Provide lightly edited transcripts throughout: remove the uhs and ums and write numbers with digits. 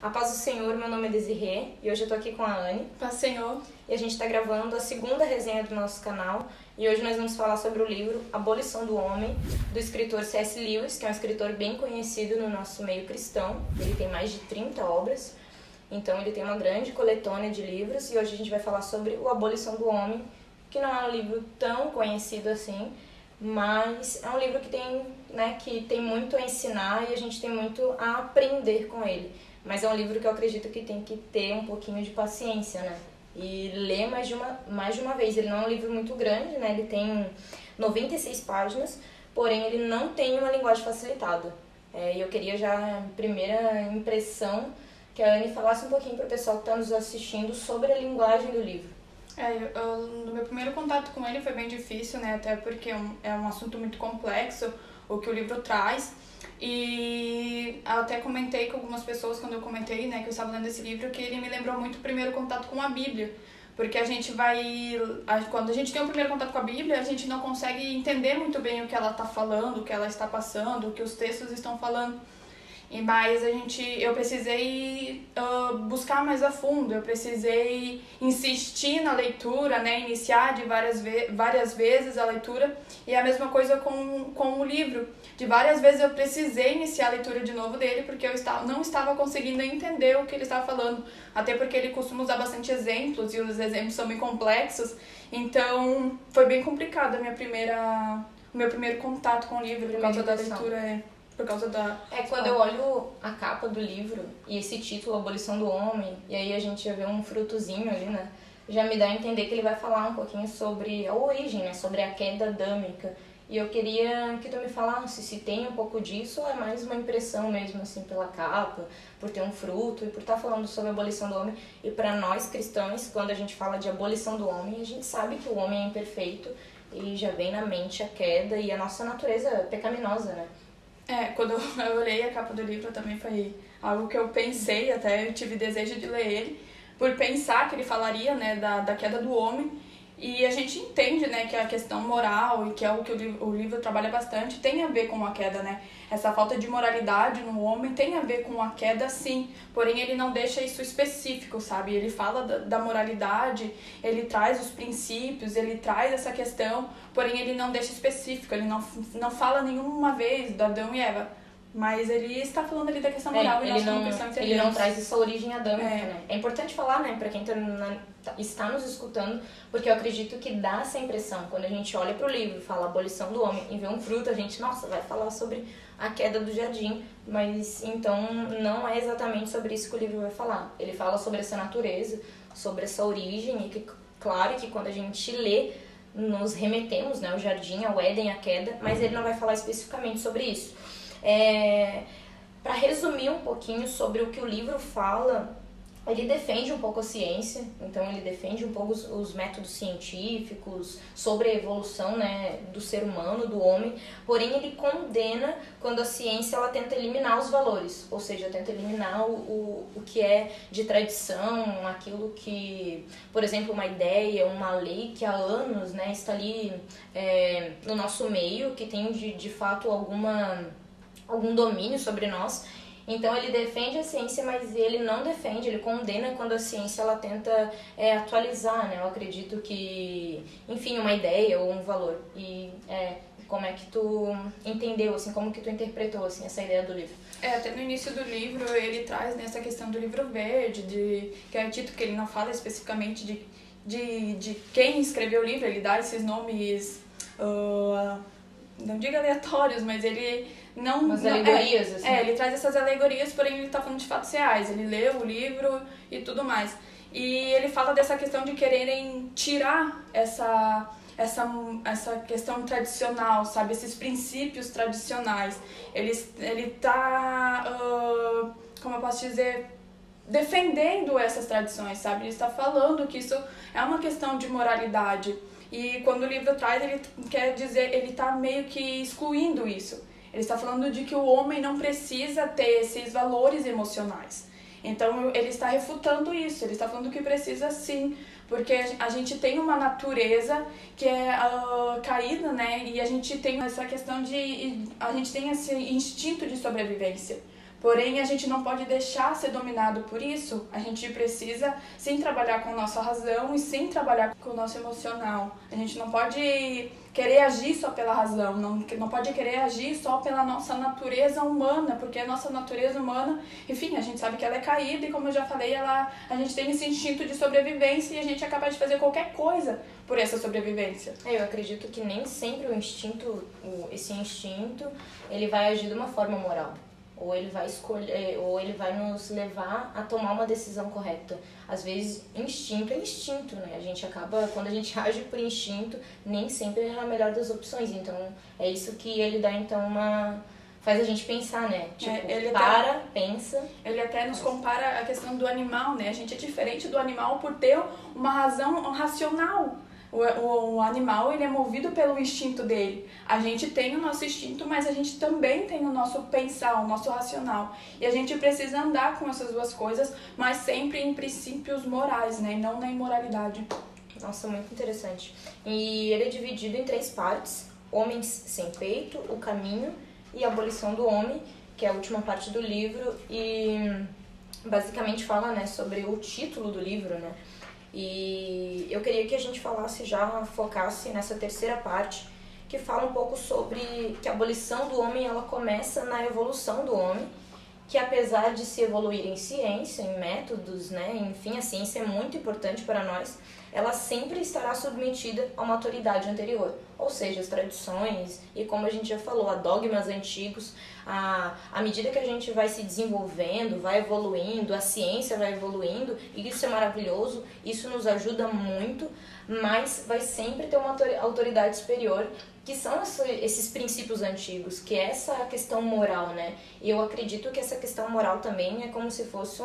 A paz do Senhor, meu nome é Desirê e hoje eu tô aqui com a Anne. Paz do Senhor. E a gente tá gravando a segunda resenha do nosso canal e hoje nós vamos falar sobre o livro Abolição do Homem, do escritor C.S. Lewis, que é um escritor bem conhecido no nosso meio cristão. Ele tem mais de 30 obras, então ele tem uma grande coletânea de livros e hoje a gente vai falar sobre o Abolição do Homem, que não é um livro tão conhecido assim, mas é um livro que tem muito a ensinar e a gente tem muito a aprender com ele. Mas é um livro que eu acredito que tem que ter um pouquinho de paciência, né? E ler mais de uma vez. Ele não é um livro muito grande, né? Ele tem 96 páginas, porém ele não tem uma linguagem facilitada. E eu queria já, em primeira impressão, que a Anne falasse um pouquinho para o pessoal que está nos assistindo sobre a linguagem do livro. No meu primeiro contato com ele foi bem difícil, né? Até porque é um assunto muito complexo, o que o livro traz. E até comentei com algumas pessoas quando eu comentei, né, que eu estava lendo esse livro, que ele me lembrou muito o primeiro contato com a Bíblia. Porque quando a gente tem o primeiro contato com a Bíblia, a gente não consegue entender muito bem o que ela está falando, o que ela está passando, o que os textos estão falando. Mas eu precisei buscar mais a fundo, eu precisei insistir na leitura, né, iniciar de várias vezes a leitura, e a mesma coisa com o livro. De várias vezes eu precisei iniciar a leitura de novo dele, porque eu não estava conseguindo entender o que ele estava falando, até porque ele costuma usar bastante exemplos, e os exemplos são bem complexos, então foi bem complicado o meu primeiro contato com o livro, por causa da leitura. Quando eu olho a capa do livro e esse título, Abolição do Homem, e aí a gente já vê um frutozinho ali, né? Já me dá a entender que ele vai falar um pouquinho sobre a origem, né? Sobre a queda adâmica. E eu queria que tu me falasse se tem um pouco disso ou é mais uma impressão mesmo, assim, pela capa, por ter um fruto e por estar falando sobre a abolição do homem. E para nós cristãos, quando a gente fala de abolição do homem, a gente sabe que o homem é imperfeito e já vem na mente a queda e a nossa natureza pecaminosa, né? Quando eu olhei a capa do livro também foi algo que eu pensei, até eu tive desejo de ler ele, por pensar que ele falaria, né, da queda do homem. E a gente entende, né, que a questão moral, e que é o que o livro trabalha bastante, tem a ver com a queda, né? Essa falta de moralidade no homem tem a ver com a queda, sim. Porém, ele não deixa isso específico, sabe? Ele fala da moralidade, ele traz os princípios, ele traz essa questão, porém ele não deixa específico, ele não fala nenhuma vez do Adão e Eva. Mas ele está falando ali da questão moral e nós como cristãos entendemos. Ele não traz essa origem adâmica, né? É importante falar, né, para quem está nos escutando, porque eu acredito que dá essa impressão. Quando a gente olha para o livro e fala abolição do homem e vê um fruto, a gente, nossa, vai falar sobre a queda do jardim. Mas então não é exatamente sobre isso que o livro vai falar. Ele fala sobre essa natureza, sobre essa origem e que, claro, que quando a gente lê, nos remetemos, né, ao jardim, ao Éden, à queda, mas ele não vai falar especificamente sobre isso. Para resumir um pouquinho sobre o que o livro fala, ele defende um pouco a ciência, então ele defende um pouco os métodos científicos sobre a evolução, né, do ser humano, do homem, porém ele condena quando a ciência ela tenta eliminar os valores, ou seja, tenta eliminar o que é de tradição, aquilo que, por exemplo, uma ideia, uma lei que há anos, né, está ali no nosso meio, que tem de fato algum domínio sobre nós. Então ele defende a ciência, mas ele não defende, ele condena quando a ciência ela tenta atualizar, né? Eu acredito que, enfim, uma ideia ou um valor. E como é que tu entendeu, assim, como que tu interpretou, assim, essa ideia do livro? Até no início do livro ele traz nessa questão do livro verde, que é o título que ele não fala especificamente de quem escreveu o livro, ele dá esses nomes, não digo aleatórios, mas ele alegorias, assim. Ele traz essas alegorias, porém ele está falando de fatos reais. Ele leu o livro e tudo mais. E ele fala dessa questão de quererem tirar essa questão tradicional, sabe? Esses princípios tradicionais. Ele está, como eu posso dizer, defendendo essas tradições, sabe? Ele está falando que isso é uma questão de moralidade. E quando o livro traz, ele quer dizer, ele está meio que excluindo isso. Ele está falando de que o homem não precisa ter esses valores emocionais. Então, ele está refutando isso, ele está falando que precisa sim, porque a gente tem uma natureza que é caída, né? E a gente tem essa questão a gente tem esse instinto de sobrevivência. Porém, a gente não pode deixar ser dominado por isso. A gente precisa sim trabalhar com a nossa razão e sim trabalhar com o nosso emocional. A gente não pode querer agir só pela razão, não pode querer agir só pela nossa natureza humana, porque a nossa natureza humana, enfim, a gente sabe que ela é caída e, como eu já falei, a gente tem esse instinto de sobrevivência e a gente é capaz de fazer qualquer coisa por essa sobrevivência. Eu acredito que nem sempre esse instinto, ele vai agir de uma forma moral. Ou ele vai escolher, ou ele vai nos levar a tomar uma decisão correta. Às vezes, instinto é instinto, né? A gente acaba, quando a gente age por instinto, nem sempre é a melhor das opções. Então, é isso que ele dá, então, faz a gente pensar, né? Tipo, pensa. Ele até nos compara a questão do animal, né? A gente é diferente do animal por ter uma razão racional. O animal, ele é movido pelo instinto dele. A gente tem o nosso instinto, mas a gente também tem o nosso pensar, o nosso racional. E a gente precisa andar com essas duas coisas, mas sempre em princípios morais, né? E não na imoralidade. Nossa, muito interessante. E ele é dividido em 3 partes: Homens sem Peito, O Caminho e a Abolição do Homem, que é a última parte do livro. E basicamente fala, né, sobre o título do livro, né? E eu queria que a gente focasse nessa terceira parte, que fala um pouco sobre que a abolição do homem, ela começa na evolução do homem, que apesar de se evoluir em ciência, em métodos, né, enfim, a ciência é muito importante para nós, ela sempre estará submetida a uma autoridade anterior, ou seja, as tradições e, como a gente já falou, a dogmas antigos. À medida que a gente vai se desenvolvendo, vai evoluindo, a ciência vai evoluindo, e isso é maravilhoso, isso nos ajuda muito, mas vai sempre ter uma autoridade superior, que são esses princípios antigos, que é essa questão moral, né? E eu acredito que essa questão moral também é como se fosse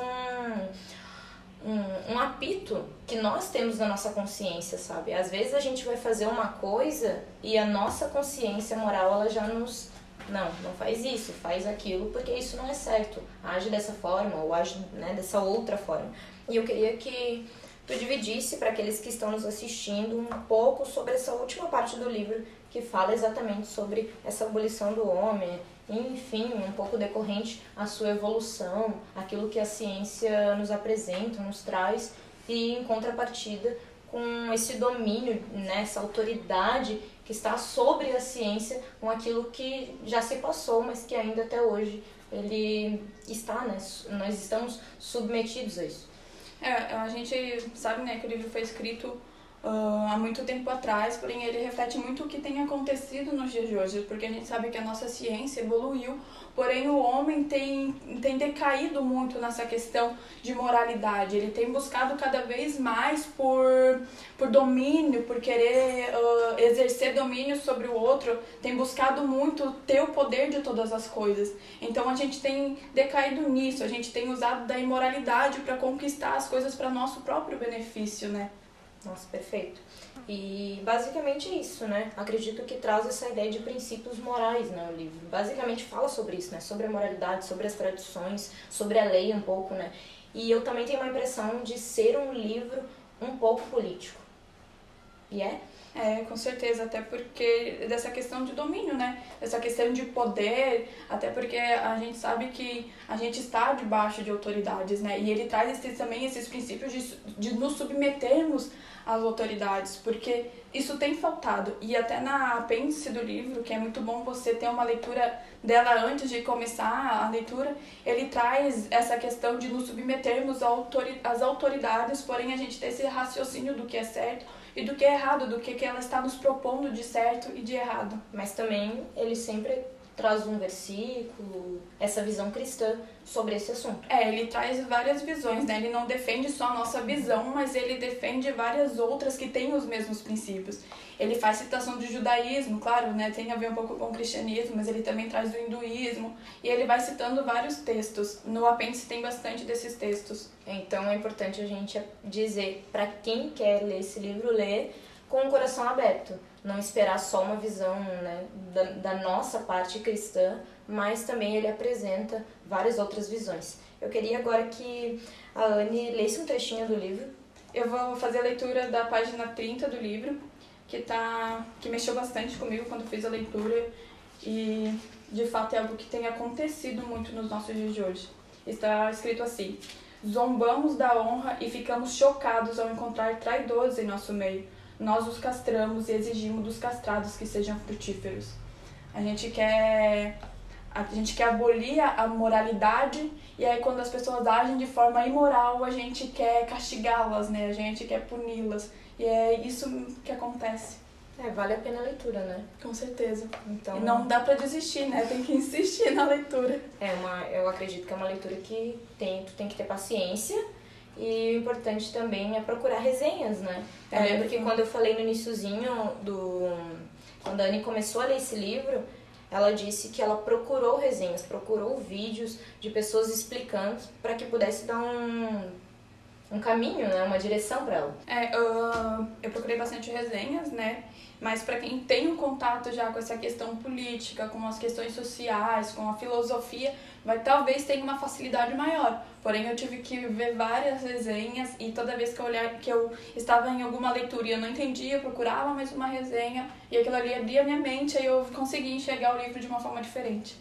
um apito que nós temos na nossa consciência, sabe? Às vezes a gente vai fazer uma coisa e a nossa consciência moral, ela já nos... Não faz isso, faz aquilo, porque isso não é certo. Age dessa forma ou age, né, dessa outra forma. E eu queria que tu dividisse para aqueles que estão nos assistindo um pouco sobre essa última parte do livro, que fala exatamente sobre essa abolição do homem, enfim, um pouco decorrente à sua evolução, aquilo que a ciência nos apresenta, nos traz, e em contrapartida com esse domínio, né, essa autoridade que está sobre a ciência, com aquilo que já se passou, mas que ainda até hoje ele está, né, nós estamos submetidos a isso. A gente sabe, né, que o livro foi escrito há muito tempo atrás, porém ele reflete muito o que tem acontecido nos dias de hoje, porque a gente sabe que a nossa ciência evoluiu, porém o homem tem decaído muito nessa questão de moralidade. Ele tem buscado cada vez mais por domínio, por querer exercer domínio sobre o outro, tem buscado muito ter o poder de todas as coisas. Então a gente tem decaído nisso, a gente tem usado da imoralidade para conquistar as coisas para nosso próprio benefício, né? Nossa, perfeito. E basicamente é isso, né? Acredito que traz essa ideia de princípios morais, né, o livro. Basicamente fala sobre isso, né? Sobre a moralidade, sobre as tradições, sobre a lei um pouco, né? E eu também tenho uma impressão de ser um livro um pouco político. E é? Com certeza, até porque dessa questão de domínio, né? Dessa questão de poder, até porque a gente sabe que a gente está debaixo de autoridades, né? E ele traz também esses princípios de nos submetermos às autoridades, porque isso tem faltado. E até na apêndice do livro, que é muito bom você ter uma leitura dela antes de começar a leitura, ele traz essa questão de nos submetermos às autoridades, porém a gente ter esse raciocínio do que é certo e do que é errado, do que ela está nos propondo de certo e de errado. Mas também ele sempre traz um versículo, essa visão cristã sobre esse assunto. Ele traz várias visões, né? Ele não defende só a nossa visão, mas ele defende várias outras que têm os mesmos princípios. Ele faz citação de judaísmo, claro, né? Tem a ver um pouco com o cristianismo, mas ele também traz do hinduísmo, e ele vai citando vários textos. No apêndice tem bastante desses textos. Então é importante a gente dizer para quem quer ler esse livro, ler com o coração aberto. Não esperar só uma visão, né, da nossa parte cristã, mas também ele apresenta várias outras visões. Eu queria agora que a Anne lesse um trechinho do livro. Eu vou fazer a leitura da página 30 do livro, que mexeu bastante comigo quando fiz a leitura, e de fato é algo que tem acontecido muito nos nossos dias de hoje. Está escrito assim: zombamos da honra e ficamos chocados ao encontrar traidores em nosso meio. Nós os castramos e exigimos dos castrados que sejam frutíferos. A gente quer abolir a moralidade, e aí quando as pessoas agem de forma imoral, a gente quer castigá-las, né? A gente quer puni-las. E é isso que acontece. Vale a pena a leitura, né? Com certeza. Então, e não dá pra desistir, né? Tem que insistir na leitura. Eu acredito que é uma leitura que tu tem que ter paciência, e o importante também é procurar resenhas, né? Eu lembro que quando eu falei no iniciozinho quando a Anne começou a ler esse livro, ela disse que ela procurou resenhas, procurou vídeos de pessoas explicando para que pudesse dar um caminho, né? Uma direção para ela. Eu procurei bastante resenhas, né? Mas para quem tem um contato já com essa questão política, com as questões sociais, com a filosofia, talvez tenha uma facilidade maior. Porém, eu tive que ver várias resenhas, e toda vez que eu estava em alguma leitura e eu não entendia, eu procurava mais uma resenha, e aquilo ali abria minha mente, e eu consegui enxergar o livro de uma forma diferente.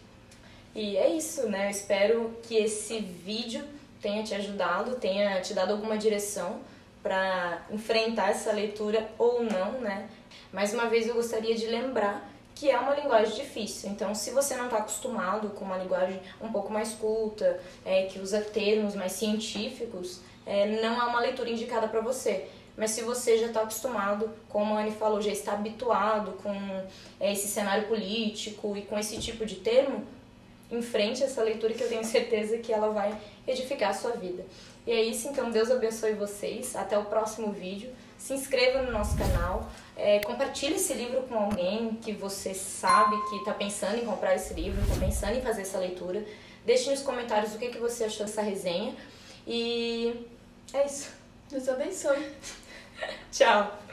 E é isso, né? Eu espero que esse vídeo tenha te ajudado, tenha te dado alguma direção para enfrentar essa leitura ou não, né? Mais uma vez eu gostaria de lembrar que é uma linguagem difícil, então se você não está acostumado com uma linguagem um pouco mais culta, que usa termos mais científicos, não é uma leitura indicada para você. Mas se você já está acostumado, como a Anne falou, já está habituado com esse cenário político e com esse tipo de termo, enfrente essa leitura, que eu tenho certeza que ela vai edificar a sua vida. E é isso, então Deus abençoe vocês, até o próximo vídeo. Se inscreva no nosso canal, compartilhe esse livro com alguém que você sabe que está pensando em comprar esse livro, está pensando em fazer essa leitura. Deixe nos comentários o que você achou dessa resenha, e é isso. Deus abençoe. Tchau!